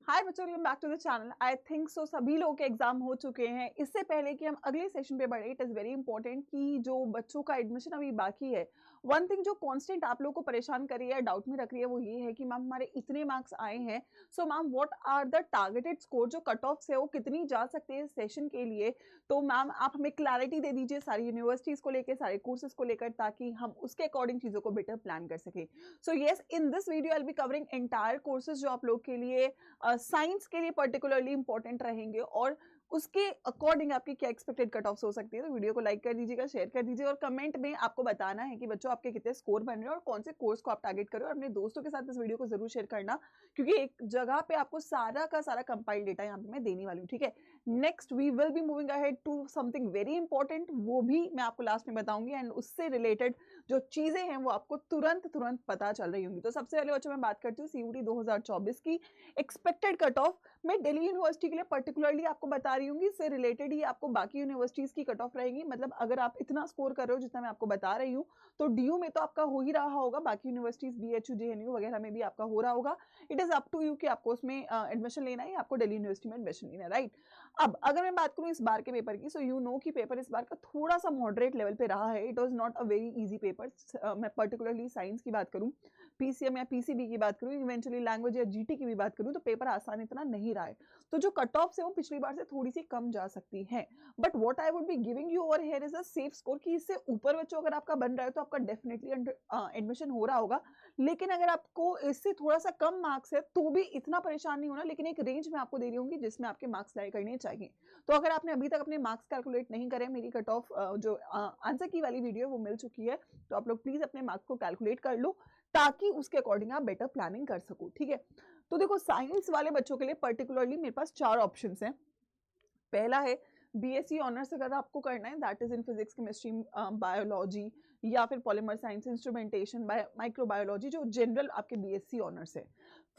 हाय बच्चों, welcome back to the channel. I think so सभी लोगों के एग्जाम हो चुके हैं। इससे पहले कि हम अगले सेशन पे बढ़े, इट इज़ वेरी इंपॉर्टेंट कि जो बच्चों का एडमिशन अभी बाकी है, वन थिंग जो कांस्टेंट आप लोगों को परेशान कर रही है, डाउट में रख रही है, वो ये है कि मैम हमारे इतने मार्क्स आए हैं, so ma'am what are the targeted score, जो कट ऑफ है वो कितनी जा सकती है सेशन के लिए। तो मैम आप हमें क्लैरिटी दे दीजिए सारी यूनिवर्सिटीज़ को लेकर, सारे कोर्सेज को लेकर, ताकि हम उसके अकॉर्डिंग चीज़ों को बेटर प्लान कर सकें। So yes, in this video I will be covering entire courses जो आप लोग के लिए साइंस के लिए पर्टिकुलरली इंपॉर्टेंट रहेंगे और उसके अकॉर्डिंग आपकी क्या एक्सपेक्टेड कट ऑफ्स हो सकती है। तो वीडियो को लाइक कर दीजिएगा, शेयर कर दीजिए और कमेंट में आपको बताना है कि बच्चों आपके कितने स्कोर बन रहे हैं और कौन से कोर्स को आप टारगेट करो। और अपने दोस्तों के साथ इस वीडियो को जरूर शेयर करना, क्योंकि एक जगह पे आपको सारा का सारा कंपाइल डेटा यहाँ पे मैं देने वाली हूँ। ठीक है, next we will be moving ahead to something very important, वो भी मैं आपको लास्ट में बताऊंगी एंड उससे रिलेटेड जो चीजें हैं वो आपको तुरंत तुरंत पता चल रही होंगी। तो सबसे पहले बच्चों मैं बात करती हूँ सीयूटी 2024 की एक्सपेक्टेड कट ऑफ। मैं दिल्ली यूनिवर्सिटी के लिए पर्टिकुलरली आपको बता रही हूँ, इससे रिलेटेड ही आपको बाकी यूनिवर्सिटीज की कट ऑफ रहेगी। मतलब अगर आप इतना स्कोर कर रहे हो जितना मैं आपको बता रही हूँ, तो डीयू में तो आपका हो ही रहा होगा, बाकी यूनिवर्सिटीज बीएचयू जेएनयू वगैरह में भी आपका हो रहा होगा। It is up to you कि आपको उसमें एडमिशन लेना है, आपको दिल्ली यूनिवर्सिटी में एडमिशन लेना है, राइट। अब अगर मैं बात करूँ इस बार के पेपर की, सो यू नो कि पेपर इस बार का थोड़ा सा मॉडरेट लेवल पे रहा है। It was not a very easy paper. मैं पर्टिकुलरली साइंस की बात करूँ, पीसीएम या पीसीबी की बात करूँ, इवेंचुअली लैंग्वेज या जीटी की भी बात करूँ, तो पेपर आसान इतना नहीं रहा है। तो जो कट ऑफ है वो पिछली बार से थोड़ी सी कम जा सकती है। But what I would be giving you over here is a safe score, कि इससे ऊपर बच्चों अगर आपका बन रहा है तो आपका डेफिनेटली एडमिशन हो रहा होगा। लेकिन अगर आपको इससे थोड़ा सा कम मार्क्स है तो भी इतना परेशान नहीं होना, लेकिन एक रेंज में आपको दे रही होंगी जिसमें आपके मार्क्स लाए करने चाहिए। तो अगर आपने अभी तक अपने मार्क्स कैलकुलेट नहीं करे, मेरी कट ऑफ जो आंसर की वाली वीडियो वो मिल चुकी है, तो आप लोग प्लीज अपने मार्क्स को कैलकुलेट कर लो ताकि उसके अकॉर्डिंग आप बेटर प्लानिंग कर सको। ठीक है, तो देखो साइंस वाले बच्चों के लिए पर्टिकुलरली मेरे पास 4 ऑप्शंस हैं। पहला है बीएससी ऑनर्स अगर आपको करना है, that is in physics, chemistry, biology या फिर पॉलीमर साइंस, इंस्ट्रूमेंटेशन, माइक्रोबायोलॉजी, जो जनरल आपके बीएससी ऑनर्स है।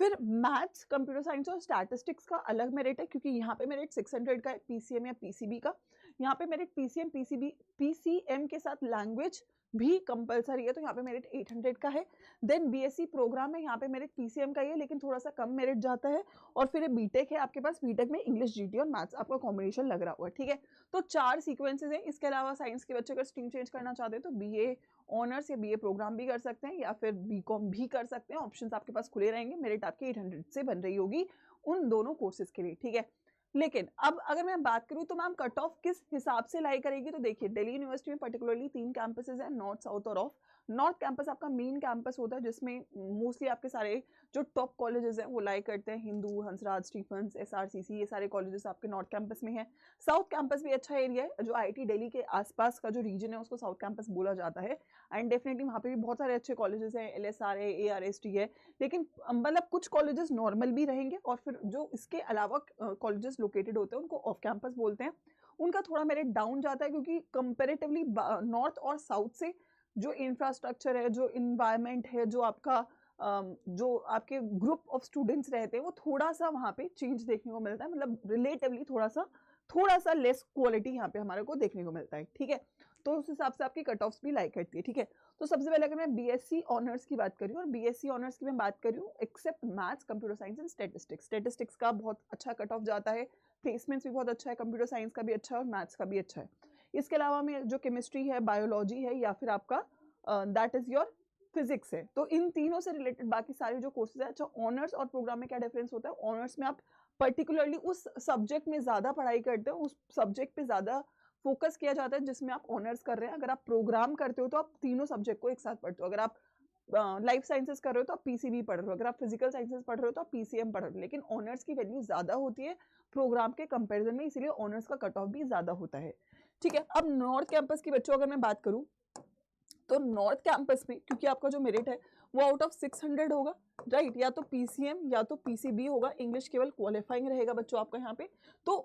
फिर मैथ्स, कंप्यूटर साइंस और स्टैटिस्टिक्स का अलग मेरिट है, क्योंकि यहाँ पे मेरिट 600 का है पीसीएम या पीसीबी का। यहाँ पे मेरिट पीसीएम पीसीबी पीसीएम के साथ लैंग्वेज भी कंपलसरी है, तो यहाँ पे मेरिट 800 का है। देन बीएससी प्रोग्राम है, यहाँ पे मेरिट पीसीएम का ही है लेकिन थोड़ा सा कम मेरिट जाता है। और फिर बीटेक है आपके पास, बीटेक में इंग्लिश, जीटी और मैथ्स आपका कॉम्बिनेशन लग रहा हुआ है। ठीक है, तो 4 सीक्वेंसेज हैं। इसके अलावा साइंस के बच्चे अगर स्ट्रीम चेंज करना चाहते हैं तो बीए ऑनर्स या बीए प्रोग्राम भी कर सकते हैं या फिर बीकॉम भी कर सकते हैं। ऑप्शंस आपके पास खुले रहेंगे। मेरिट आपकी 800 से बन रही होगी उन दोनों कोर्सेज के लिए। ठीक है, लेकिन अब अगर मैं बात करूं तो मैम कट ऑफ किस हिसाब से लाई करेगी, तो देखिए दिल्ली यूनिवर्सिटी में पर्टिकुलरली 3 कैंपसेस हैं, नॉर्थ, साउथ और ऑफ। नॉर्थ कैंपस आपका मेन कैंपस होता है जिसमें मोस्टली आपके सारे जो टॉप कॉलेजेस हैं वो लाई करते हैं, हिंदू, हंसराज, स्टीफेंस, एसआरसीसी, ये सारे कॉलेजेस आपके नॉर्थ कैंपस में हैं। साउथ कैंपस भी अच्छा एरिया है, जो आईआईटी दिल्ली के आसपास का जो रीजन है उसको साउथ कैंपस बोला जाता है। एंड डेफिनेटली वहाँ पे भी बहुत सारे अच्छे कॉलेजेस हैं, एलएसआर है, एआरएसटी है। लेकिन मतलब कुछ कॉलेजेस नॉर्मल भी रहेंगे और फिर जो इसके अलावा कॉलेजेस लोकेटेड होते हैं उनको ऑफ कैंपस बोलते हैं। उनका थोड़ा मेरिट डाउन जाता है, क्योंकि कंपेरेटिवली नॉर्थ और साउथ से जो इंफ्रास्ट्रक्चर है, जो इन्वायरमेंट है, जो आपका जो आपके ग्रुप ऑफ स्टूडेंट्स रहते हैं, वो थोड़ा सा वहाँ पे चेंज देखने को मिलता है। मतलब रिलेटिवली थोड़ा सा लेस क्वालिटी यहाँ पे हमारे को देखने को मिलता है। ठीक है, तो उस हिसाब से आपकी कट ऑफ्स भी लाइक करती है। ठीक है, तो सबसे पहले अगर मैं बीएससी ऑनर्स की बात करी हूँ, और बीएससी ऑनर्स की मैं बात करी हूँ except maths, computer science and statistics का बहुत अच्छा कट ऑफ जाता है। प्लेसमेंट्स भी बहुत अच्छा है, कंप्यूटर साइंस का भी अच्छा है और मैथ्स का भी अच्छा है। इसके अलावा में जो केमिस्ट्री है, बायोलॉजी है या फिर आपका दैट इज योर फिजिक्स है, तो इन तीनों से रिलेटेड बाकी सारे जो कोर्सेज है। अच्छा, ऑनर्स और प्रोग्राम में क्या डिफरेंस होता है, ऑनर्स में आप पर्टिकुलरली उस सब्जेक्ट में ज्यादा पढ़ाई करते हो, उस सब्जेक्ट पे ज्यादा फोकस किया जाता है जिसमें आप ऑनर्स कर रहे हैं। अगर आप प्रोग्राम करते हो तो आप तीनों सब्जेक्ट को एक साथ पढ़ते हो। अगर आप लाइफ साइंसेस कर रहे हो तो आप पीसीबी पढ़ रहे हो, अगर आप फिजिकल साइंसेस पढ़ रहे हो तो आप पीसीएम पढ़ रहे हो। लेकिन ऑनर्स की वैल्यू ज्यादा होती है प्रोग्राम के कंपेरिजन में, इसीलिए ऑनर्स का कट ऑफ भी ज्यादा होता है। ठीक है, अब नॉर्थ कैंपस की बच्चों अगर मैं बात करूं, तो नॉर्थ कैंपस में क्योंकि आपका जो मेरिट है वो आउट ऑफ 600 होगा, राइट, या तो पीसीएम या तो पीसीबी होगा, इंग्लिश केवल क्वालिफाइंग रहेगा बच्चों आपका यहाँ पे। तो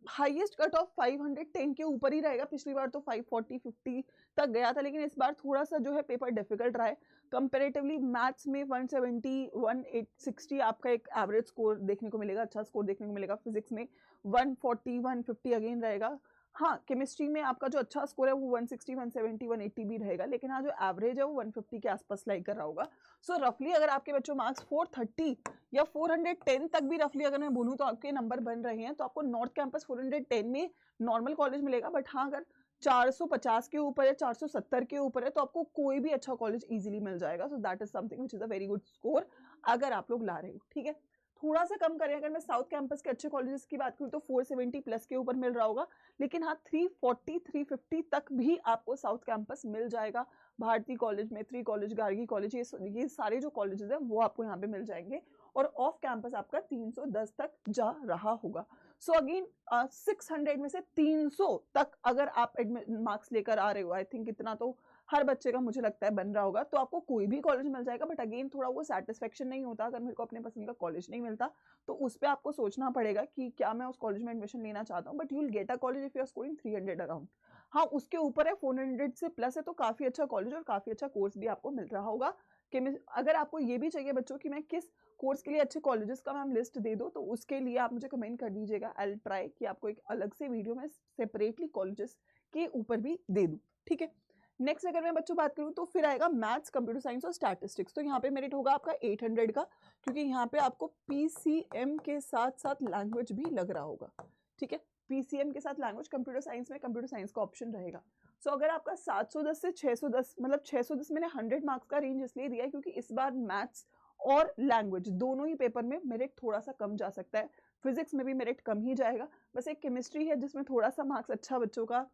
हाईएस्ट कट ऑफ 510 के ऊपर ही रहेगा। पिछली बार तो 540 50 तक गया था, लेकिन इस बार थोड़ा सा जो है पेपर डिफिकल्ट रहा है कंपेरेटिवली। मैथ्स में 170 160 आपका एक एवरेज स्कोर देखने को मिलेगा, अच्छा स्कोर देखने को मिलेगा। फिजिक्स में 140 150 अगेन रहेगा। हाँ, केमिस्ट्री में आपका जो अच्छा स्कोर है वो 160, 170, 180 भी रहेगा, लेकिन हाँ, जो एवरेज है वो 150 के आसपास लाइक कर रहा होगा। सो रफली अगर आपके बच्चों मार्क्स 430 या 410 तक भी रफली अगर मैं बोलूँ तो आपके नंबर बन रहे हैं, तो आपको नॉर्थ कैंपस 410 में नॉर्मल कॉलेज मिलेगा। बट हाँ, अगर 450 के ऊपर है, 470 के ऊपर है, तो आपको कोई भी अच्छा कॉलेज इजीली मिल जाएगा। So that is something which is a very good score अगर आप लोग ला रहे हो, ठीक है। थोड़ा सा कम करें अगर मैं साउथ कैंपस के अच्छे कॉलेजेस की बात करूँ तो 470 प्लस के ऊपर मिल रहा होगा, लेकिन हाँ 340 350 तक भी आपको साउथ कैंपस मिल जाएगा। भारती कॉलेज, मैत्री कॉलेज, गार्गी कॉलेज, ये सारे जो कॉलेजेस हैं वो आपको यहाँ पे मिल जाएंगे। और ऑफ कैंपस आपका 310 तक जा रहा होगा। सो अगेन 600 में से 300 तक अगर आप मार्क्स लेकर आ रहे हो, आई थिंक इतना तो हर बच्चे का मुझे लगता है बन रहा होगा, तो आपको कोई भी कॉलेज मिल जाएगा। बट अगेन थोड़ा वो सेटिस्फेक्शन नहीं होता अगर मेरे को अपने पसंद का कॉलेज नहीं मिलता, तो उस पर आपको सोचना पड़ेगा कि क्या मैं उस कॉलेज में एडमिशन लेना चाहता हूँ। But you will get a college if you are scoring 300 around. हाँ, उसके ऊपर है 400 से प्लस है तो काफ़ी अच्छा कॉलेज और काफ़ी अच्छा कोर्स भी आपको मिल रहा होगा। कि अगर आपको ये भी चाहिए बच्चों कि मैं किस कोर्स के लिए अच्छे कॉलेजेस का मैम लिस्ट दे दो, तो उसके लिए आप मुझे कमेंट कर दीजिएगा। आई विल ट्राई कि आपको एक अलग से वीडियो में सेपरेटली कॉलेजेस के ऊपर भी दे दूँ, ठीक है। नेक्स्ट अगर मैं बच्चों बात करूँ तो फिर आएगा मैथ्स, कंप्यूटर साइंस और स्टैटिस्टिक्स। तो यहाँ पे मेरिट होगा आपका 800 का, क्योंकि यहाँ पे आपको पीसीएम के साथ साथ लैंग्वेज भी लग रहा होगा, ठीक है। पीसीएम के साथ लैंग्वेज, कंप्यूटर साइंस में कंप्यूटर साइंस का ऑप्शन रहेगा। सो अगर आपका 710 से 610, मतलब 610 मैंने 100 मार्क्स का रेंज इसलिए दिया है क्योंकि इस बार मैथ्स और लैंग्वेज दोनों ही पेपर में मेरिट थोड़ा सा कम जा सकता है। फिजिक्स में भी मेरिट कम ही जाएगा, बस एक केमिस्ट्री है जिसमें थोड़ा सा मार्क्स अच्छा बच्चों का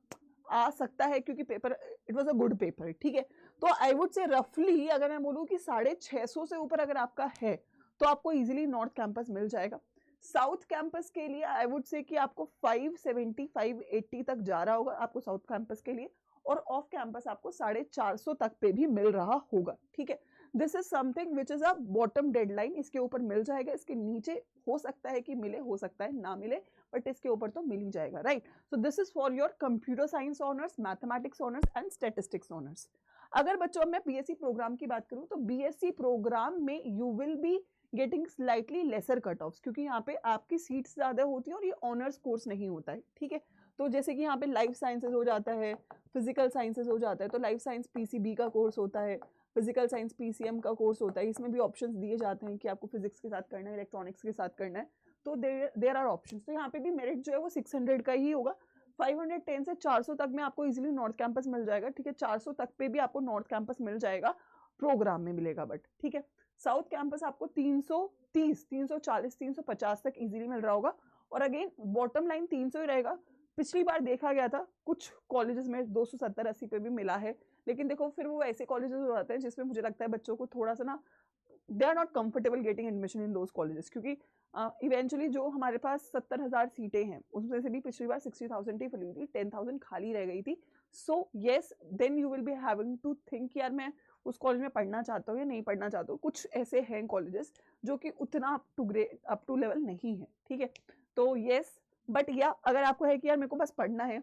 आ सकता है क्योंकि paper it was a good paper, ठीक है। तो आई वुड से रफली अगर मैं बोलूँ कि 650 से ऊपर अगर आपका है तो आपको इजीली नॉर्थ कैंपस मिल जाएगा। साउथ कैंपस के लिए आई वुड से कि आपको 570 580 तक जा रहा होगा आपको साउथ कैंपस के लिए, और ऑफ कैंपस आपको 450 तक पे भी मिल रहा होगा, ठीक है। This is something which is a bottom deadline, इसके ऊपर मिल जाएगा, इसके नीचे हो सकता है कि मिले, हो सकता है ना मिले, बट इसके ऊपर तो मिल ही जाएगा, right. So this is for your computer science honours, mathematics honours and statistics honours. अगर बच्चों मैं बीएससी प्रोग्राम की बात करूं तो बीएससी प्रोग्राम में you will be getting slightly lesser cut offs, क्योंकि यहाँ पे आपकी सीट्स ज्यादा होती है और ये ऑनर्स कोर्स नहीं होता है, ठीक है। तो जैसे कि यहाँ पे लाइफ साइंसेज हो जाता है, फिजिकल साइंसेज हो जाता है, तो लाइफ साइंस पीसीबी का कोर्स होता है, फिजिकल साइंस पीसीएम का कोर्स होता है। इसमें भी ऑप्शंस दिए जाते हैं कि आपको फिजिक्स के साथ करना है, इलेक्ट्रॉनिक्स के साथ करना है, तो देर आर ऑप्शंस। तो यहाँ पे भी मेरिट जो है वो 600 का ही होगा। 510 से 400 तक में आपको इजीली नॉर्थ कैंपस मिल जाएगा, ठीक है। 400 तक पे भी आपको नॉर्थ कैंपस मिल जाएगा, प्रोग्राम में मिलेगा बट, ठीक है। साउथ कैंपस आपको 330 340 350 तक इजीली मिल रहा होगा, और अगेन बॉटम लाइन 300 ही रहेगा। पिछली बार देखा गया था कुछ कॉलेजेस में 270 80 पे भी मिला है, लेकिन देखो फिर वो ऐसे कॉलेजेस हो जाते हैं जिसमें मुझे लगता है बच्चों को थोड़ा सा ना, they are not comfortable getting admission in those colleges, क्योंकि इवेंचुअली जो हमारे पास 70,000 सीटें हैं उसमें से भी पिछली बार 60,000 ही फिल हुई थी, 10,000 खाली रह गई थी। So yes, then you will be having to think यार मैं उस कॉलेज में पढ़ना चाहता हूँ या नहीं पढ़ना चाहता हूँ। कुछ ऐसे हैं कॉलेजेस जो कि उतना अप टू लेवल नहीं है, ठीक है। तो येस, बट या अगर आपको है कि यार मेरे को बस पढ़ना है,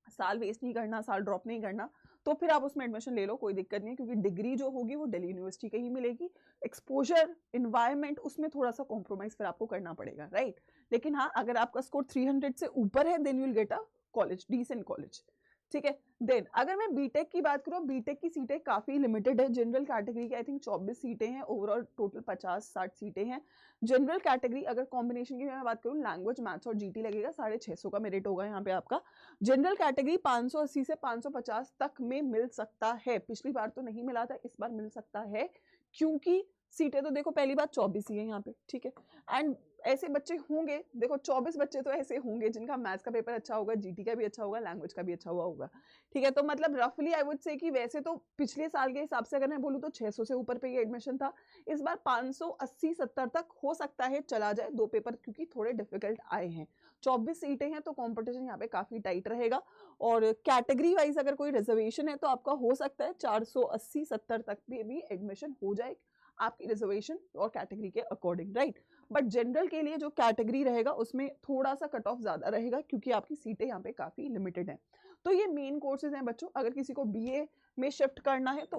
साल वेस्ट नहीं करना, साल ड्रॉप नहीं करना, तो फिर आप उसमें एडमिशन ले लो, कोई दिक्कत नहीं है, क्योंकि डिग्री जो होगी वो दिल्ली यूनिवर्सिटी की ही मिलेगी। एक्सपोजर, इन्वायरमेंट, उसमें थोड़ा सा कॉम्प्रोमाइज फिर आपको करना पड़ेगा, राइट। लेकिन हाँ, अगर आपका स्कोर 300 से ऊपर है then you will get a college, decent college, ठीक है। देन अगर मैं बीटेक की बात करूँ, बीटेक की सीटें काफी लिमिटेड है। जनरल कैटेगरी की आई थिंक 24 सीटें हैं, ओवरऑल टोटल 50-60 सीटें हैं। जनरल कैटेगरी अगर कॉम्बिनेशन की मैं बात करूँ, लैंग्वेज, मैथ्स और जीटी लगेगा, 650 का मेरिट होगा यहाँ पे आपका। जनरल कैटेगरी 580 से 550 तक में मिल सकता है, पिछली बार तो नहीं मिला था, इस बार मिल सकता है, क्योंकि सीटें तो देखो पहली बात 24 ही है यहाँ पे, ठीक है। एंड ऐसे बच्चे होंगे, देखो 24 बच्चे तो ऐसे होंगे जिनका मैथ्स का पेपर अच्छा होगा, जीटी का भी अच्छा होगा, लैंग्वेज का भी अच्छा हुआ होगा, ठीक है। तो मतलब रफली आई वुड से कि वैसे तो पिछले साल के हिसाब से अगर मैं बोलूँ तो 600 से ऊपर पे ये एडमिशन था, इस बार 580-70 तक हो सकता है चला जाए, दो पेपर क्योंकि थोड़े डिफिकल्ट आए हैं। 24 सीटें हैं तो कॉम्पिटिशन यहाँ पे काफी टाइट रहेगा, और कैटेगरी वाइज अगर कोई रिजर्वेशन है तो आपका हो सकता है 480-70 तक भी एडमिशन हो जाए आपकी रिजर्वेशन और कैटेगरी के अकॉर्डिंग, राइट। बट जनरल के लिए जो कैटेगरी रहेगा उसमें थोड़ा सा कट ऑफ ज्यादा रहेगा, क्योंकि आपकी सीटें यहाँ पे काफी लिमिटेड हैं। तो ये मेन कोर्सेज हैं बच्चों। अगर किसी को बीए में शिफ्ट करना है तो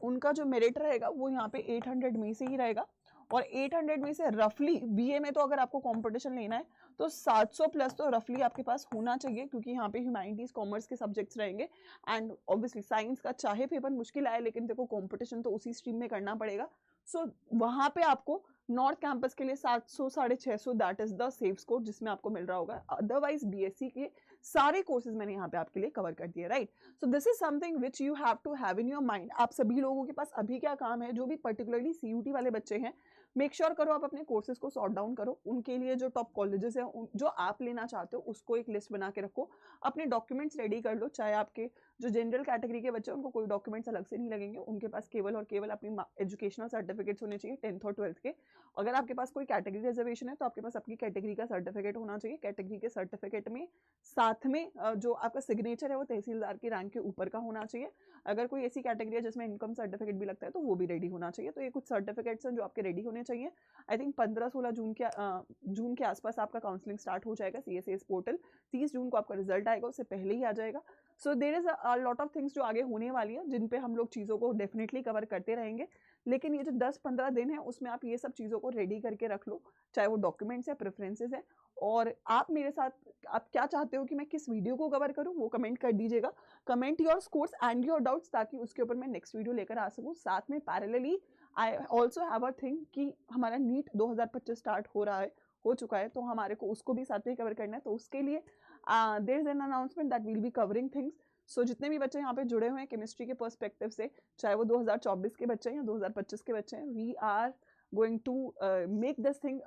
उनका जो मेरिट रहेगा वो यहाँ पे 800 में से ही रहेगा, और 800 में से रफली बीए में तो अगर आपको कंपटीशन लेना है तो 700 प्लस तो रफली आपके पास होना चाहिए, क्योंकि यहाँ पे ह्यूमैनिटीज कॉमर्स के सब्जेक्ट्स रहेंगे। एंड ऑब्वियसली साइंस का चाहे पेपर मुश्किल आए, लेकिन देखो कंपटीशन तो उसी स्ट्रीम में करना पड़ेगा। सो वहाँ पे आपको नॉर्थ कैंपस के लिए 700 650 that is the safe score जिसमें आपको मिल रहा होगा। अदरवाइज बीएससी के सारे कोर्सेज मैंने यहाँ पे आपके लिए कवर कर दिए, right. So this is something which you have to have in your mind. आप सभी लोगों के पास अभी क्या काम है, जो भी पर्टिकुलरली सीयूटी वाले बच्चे हैं, मेक श्योर करो आप अपने कोर्सेज को सॉर्ट डाउन करो। उनके लिए जो टॉप कॉलेजेस हैं जो आप लेना चाहते हो उसको एक लिस्ट बना के रखो। अपने डॉक्यूमेंट्स रेडी कर लो। चाहे आपके जो जनरल कैटेगरी के बच्चे हैं उनको कोई डॉक्यूमेंट्स अलग से नहीं लगेंगे, उनके पास केवल और केवल अपनी एजुकेशनल सर्टिफिकेट्स होने चाहिए 10th और 12th के। अगर आपके पास कोई कैटेगरी रिजर्वेशन है तो आपके पास अपनी कैटेगरी का सर्टिफिकेट होना चाहिए। कैटेगरी के सर्टिफिकेट में साथ में जो आपका सिग्नेचर है वो तहसीलदार की रैंक के ऊपर का होना चाहिए। अगर कोई ऐसी कैटेगरी है जिसमें इनकम सर्टिफिकेट भी लगता है तो वो भी रेडी होना चाहिए। तो ये कुछ सर्टिफिकेट्स हैं जो आपके रेडी होने चाहिए। आई थिंक 15-16 जून के आसपास आपका काउंसलिंग स्टार्ट हो जाएगा CSAS पोर्टल। 30 जून को आपका रिजल्ट आएगा, उससे पहले ही आ जाएगा। So there is a lot of things जो आगे होने वाली है, जिन पे हम लोग चीज़ों को डेफिनेटली कवर करते रहेंगे। लेकिन ये जो 10-15 दिन है उसमें आप ये सब चीज़ों को रेडी करके रख लो, चाहे वो डॉक्यूमेंट्स है, प्रेफरेंसेस है। और आप मेरे साथ आप क्या चाहते हो कि मैं किस वीडियो को कवर करूं वो कमेंट कर दीजिएगा। Comment your scores and your doubts, ताकि उसके ऊपर मैं नेक्स्ट वीडियो लेकर आ सकूं। साथ में parallelly I also have a thing कि हमारा नीट 2025 स्टार्ट हो चुका है, तो हमारे को उसको भी साथ में कवर करना है। तो उसके लिए there is an announcement that will be covering things. So जितने भी बच्चे यहाँ पे जुड़े हुए हैं केमिस्ट्री के पर्सपेक्टिव से, चाहे वो 2024 के बच्चे हैं या 2025 के बच्चे हैं, we are going to make this thing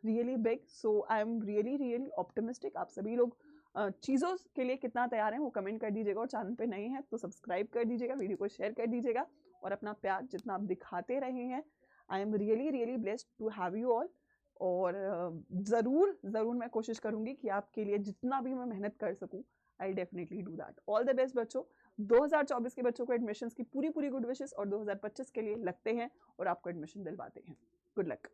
really big. So I am really optimistic. आप सभी लोग चीज़ों के लिए कितना तैयार हैं वो कमेंट कर दीजिएगा। और चैनल पे नए हैं तो सब्सक्राइब कर दीजिएगा, वीडियो को शेयर कर दीजिएगा, और अपना प्यार जितना आप दिखाते रहे हैं। I am really blessed to have you all. और ज़रूर मैं कोशिश करूँगी कि आपके लिए जितना भी मैं मेहनत कर सकूँ, I definitely do that. All the best बच्चों। 2024 के बच्चों को एडमिशन्स की पूरी गुड विशेस, और 2025 के लिए लगते हैं और आपको एडमिशन दिलवाते हैं। Good luck.